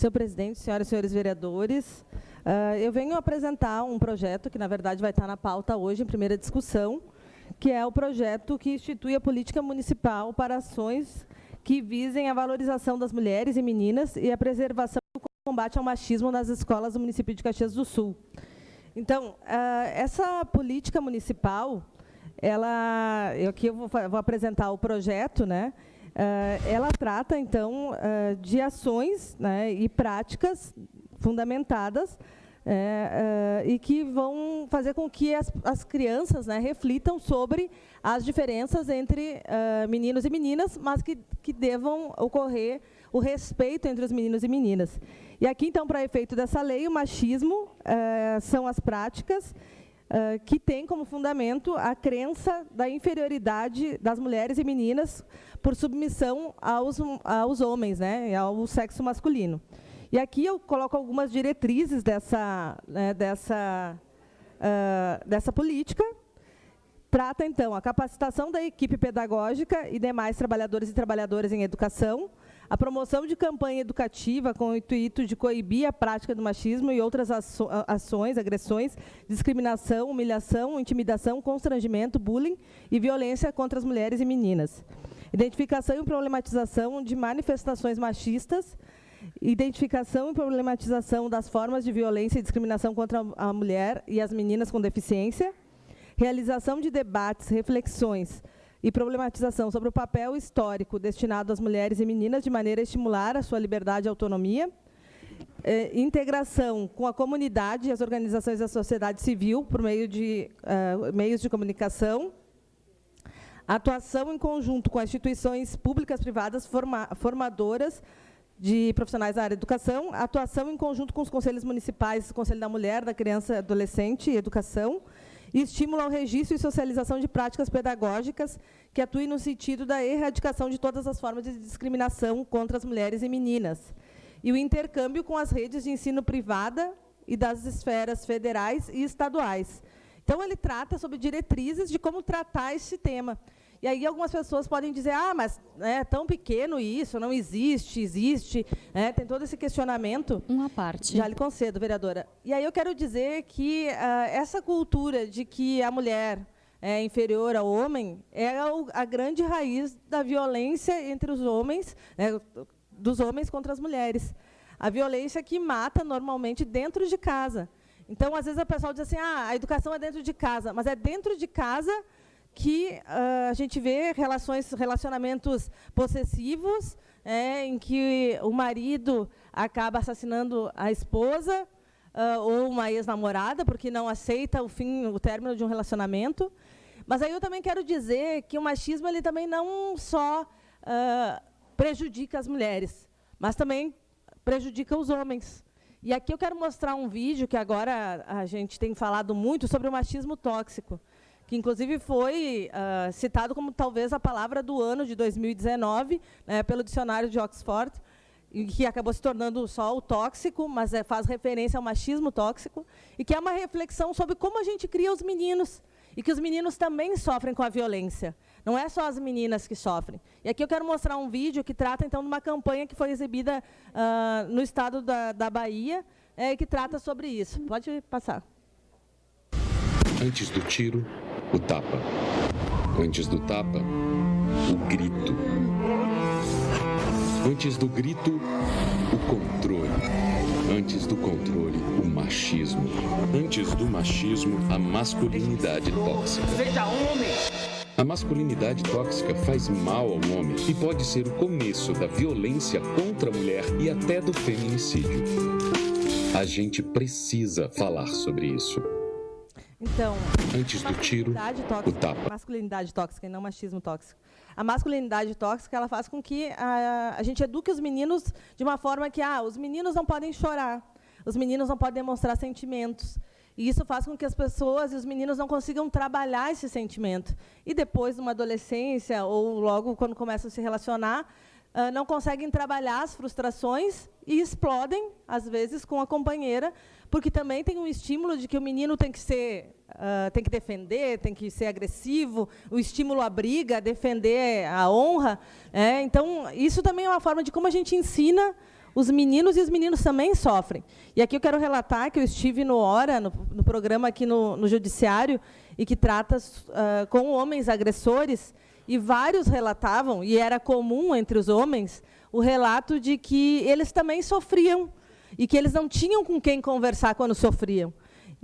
Senhor presidente, senhoras e senhores vereadores, eu venho apresentar um projeto que, na verdade, vai estar na pauta hoje, em primeira discussão, que é o projeto que institui a política municipal para ações que visem a valorização das mulheres e meninas e a preservação do combate ao machismo nas escolas do município de Caxias do Sul. Então, essa política municipal, aqui eu vou apresentar o projeto, né? Ela trata, então, de ações, né, e práticas fundamentadas e que vão fazer com que as crianças, né, reflitam sobre as diferenças entre meninos e meninas, mas que devam ocorrer o respeito entre os meninos e meninas. E aqui, então, para efeito dessa lei, o machismo são as práticas que têm como fundamento a crença da inferioridade das mulheres e meninas por submissão aos homens, né, ao sexo masculino. E aqui eu coloco algumas diretrizes dessa política. Trata, então, a capacitação da equipe pedagógica e demais trabalhadores e trabalhadoras em educação, a promoção de campanha educativa com o intuito de coibir a prática do machismo e outras ações, agressões, discriminação, humilhação, intimidação, constrangimento, bullying e violência contra as mulheres e meninas. Identificação e problematização de manifestações machistas, identificação e problematização das formas de violência e discriminação contra a mulher e as meninas com deficiência, realização de debates, reflexões e problematização sobre o papel histórico destinado às mulheres e meninas de maneira a estimular a sua liberdade e autonomia, integração com a comunidade e as organizações da sociedade civil por meio de meios de comunicação, atuação em conjunto com as instituições públicas, privadas, formadoras de profissionais da área de educação, atuação em conjunto com os conselhos municipais, Conselho da Mulher, da Criança e Adolescente e Educação, e estímulo ao registro e socialização de práticas pedagógicas que atuem no sentido da erradicação de todas as formas de discriminação contra as mulheres e meninas. E o intercâmbio com as redes de ensino privada e das esferas federais e estaduais. Então, ele trata sobre diretrizes de como tratar esse tema. E aí algumas pessoas podem dizer, mas é tão pequeno isso, não existe, tem todo esse questionamento. Uma parte. Já lhe concedo, vereadora. E aí eu quero dizer que essa cultura de que a mulher é inferior ao homem é a grande raiz da violência entre os homens, dos homens contra as mulheres. A violência que mata normalmente dentro de casa. Então, às vezes, o pessoal diz assim, a educação é dentro de casa, mas é dentro de casa que a gente vê relacionamentos possessivos, em que o marido acaba assassinando a esposa ou uma ex-namorada, porque não aceita o término de um relacionamento. Mas aí eu também quero dizer que o machismo ele também não só prejudica as mulheres, mas também prejudica os homens. E aqui eu quero mostrar um vídeo que agora a gente tem falado muito sobre o machismo tóxico, que inclusive foi citado como talvez a palavra do ano de 2019, pelo dicionário de Oxford, e que acabou se tornando só o tóxico, mas faz referência ao machismo tóxico, e que é uma reflexão sobre como a gente cria os meninos, e que os meninos também sofrem com a violência. Não é só as meninas que sofrem. E aqui eu quero mostrar um vídeo que trata, então, de uma campanha que foi exibida no estado da Bahia, que trata sobre isso. Pode passar. Antes do tiro, o tapa. Antes do tapa, o grito. Antes do grito, o controle. Antes do controle, o machismo. Antes do machismo, a masculinidade tóxica. A masculinidade tóxica faz mal ao homem e pode ser o começo da violência contra a mulher e até do feminicídio. A gente precisa falar sobre isso. Então, antes do tiro, o tapa. Masculinidade tóxica e não machismo tóxico. A masculinidade tóxica ela faz com que a gente eduque os meninos de uma forma que os meninos não podem chorar, os meninos não podem demonstrar sentimentos. E isso faz com que as pessoas e os meninos não consigam trabalhar esse sentimento. E depois, numa adolescência, ou logo quando começam a se relacionar, não conseguem trabalhar as frustrações e explodem, às vezes, com a companheira, porque também tem um estímulo de que o menino tem que defender, tem que ser agressivo, o estímulo à briga, a defender a honra. Então, isso também é uma forma de como a gente ensina os meninos, e os meninos também sofrem. E aqui eu quero relatar que eu estive no Hora, no programa aqui no Judiciário, e que trata com homens agressores, e vários relatavam, e era comum entre os homens, o relato de que eles também sofriam, e que eles não tinham com quem conversar quando sofriam.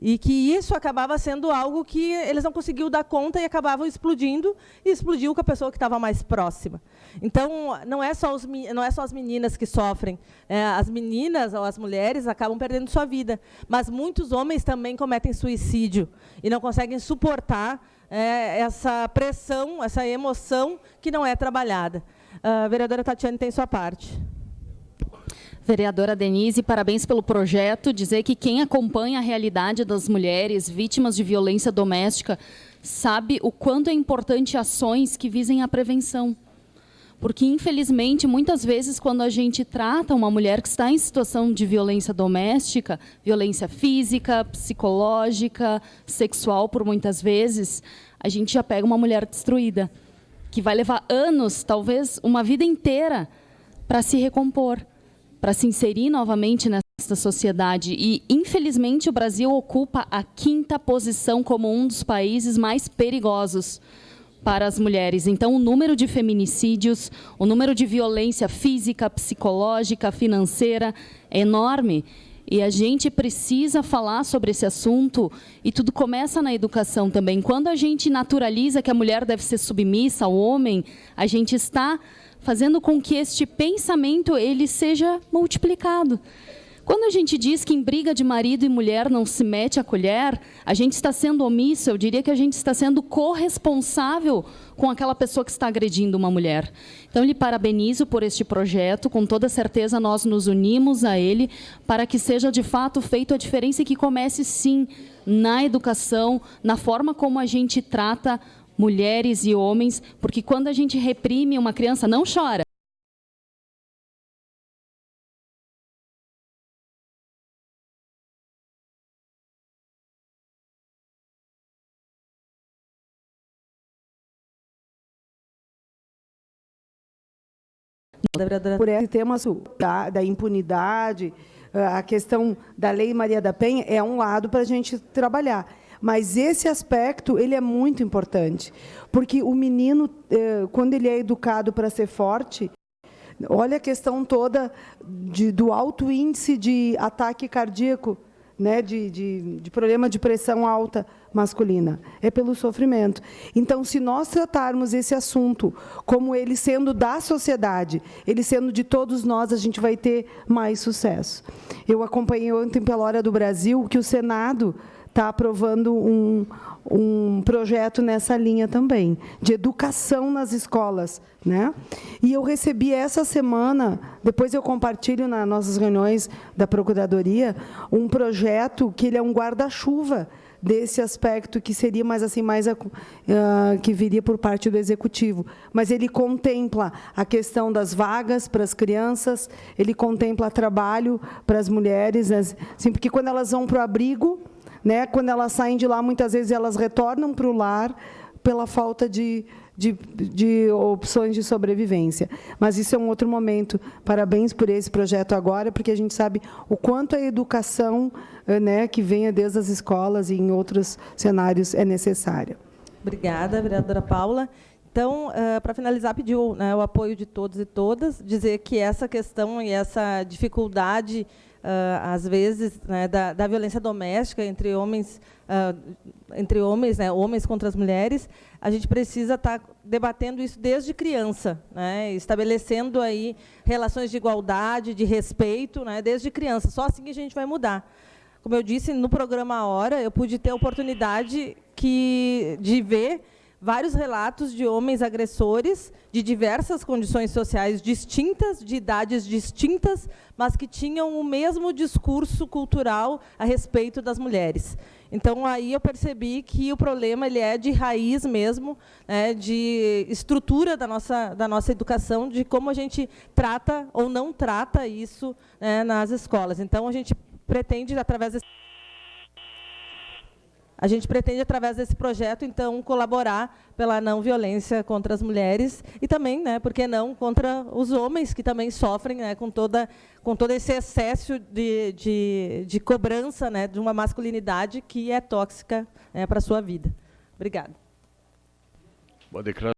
E que isso acabava sendo algo que eles não conseguiam dar conta e acabavam explodindo, e explodiu com a pessoa que estava mais próxima. Então, não é só as meninas que sofrem. As meninas ou as mulheres acabam perdendo sua vida. Mas muitos homens também cometem suicídio e não conseguem suportar essa pressão, essa emoção que não é trabalhada. A vereadora Tatiane tem sua parte. Vereadora Denise, parabéns pelo projeto. Dizer que quem acompanha a realidade das mulheres vítimas de violência doméstica sabe o quanto é importante ações que visem a prevenção. Porque, infelizmente, muitas vezes, quando a gente trata uma mulher que está em situação de violência doméstica, violência física, psicológica, sexual, por muitas vezes, a gente já pega uma mulher destruída, que vai levar anos, talvez uma vida inteira, para se recompor, para se inserir novamente nessa sociedade. E, infelizmente, o Brasil ocupa a 5ª posição como um dos países mais perigosos para as mulheres. Então, o número de feminicídios, o número de violência física, psicológica, financeira é enorme. E a gente precisa falar sobre esse assunto, e tudo começa na educação também. Quando a gente naturaliza que a mulher deve ser submissa ao homem, a gente está fazendo com que este pensamento ele seja multiplicado. Quando a gente diz que em briga de marido e mulher não se mete a colher, a gente está sendo omisso, eu diria que a gente está sendo corresponsável com aquela pessoa que está agredindo uma mulher. Então, lhe parabenizo por este projeto, com toda certeza nós nos unimos a ele para que seja de fato feita a diferença e que comece sim na educação, na forma como a gente trata mulheres e homens, porque quando a gente reprime uma criança, não chora. Por esse tema da impunidade, a questão da Lei Maria da Penha é um lado para a gente trabalhar. Mas esse aspecto ele é muito importante, porque o menino, quando ele é educado para ser forte, olha a questão toda do alto índice de ataque cardíaco, né, de problema de pressão alta masculina, é pelo sofrimento. Então, se nós tratarmos esse assunto como ele sendo da sociedade, ele sendo de todos nós, a gente vai ter mais sucesso. Eu acompanhei ontem pela Hora do Brasil que o Senado está aprovando um projeto nessa linha também, de educação nas escolas, né? E eu recebi essa semana, depois eu compartilho nas nossas reuniões da Procuradoria, um projeto que ele é um guarda-chuva desse aspecto, que seria mais assim, que viria por parte do Executivo. Mas ele contempla a questão das vagas para as crianças, ele contempla trabalho para as mulheres, assim, porque quando elas vão para o abrigo, né, quando elas saem de lá, muitas vezes elas retornam para o lar pela falta de opções de sobrevivência. Mas isso é um outro momento. Parabéns por esse projeto agora, porque a gente sabe o quanto a educação, né, que venha desde as escolas e em outros cenários é necessária. Obrigada, vereadora Paula. Então, para finalizar, pedir o apoio de todos e todas, dizer que essa questão e essa dificuldade, às vezes, né, da violência doméstica entre homens, né, homens contra as mulheres, a gente precisa estar debatendo isso desde criança, né, estabelecendo aí relações de igualdade, de respeito, né, desde criança. Só assim a gente vai mudar. Como eu disse, no programa Hora, eu pude ter a oportunidade de ver vários relatos de homens agressores de diversas condições sociais distintas, de idades distintas, mas que tinham o mesmo discurso cultural a respeito das mulheres. Então, aí eu percebi que o problema ele é de raiz mesmo, né, de estrutura da nossa educação, de como a gente trata ou não trata isso, né, nas escolas. Então, a gente pretende, através desse... A gente pretende, através desse projeto, então, colaborar pela não violência contra as mulheres e também, né, por que não, contra os homens, que também sofrem, né, com todo esse excesso de cobrança, né, de uma masculinidade que é tóxica, né, para a sua vida. Obrigada. Boa declaração.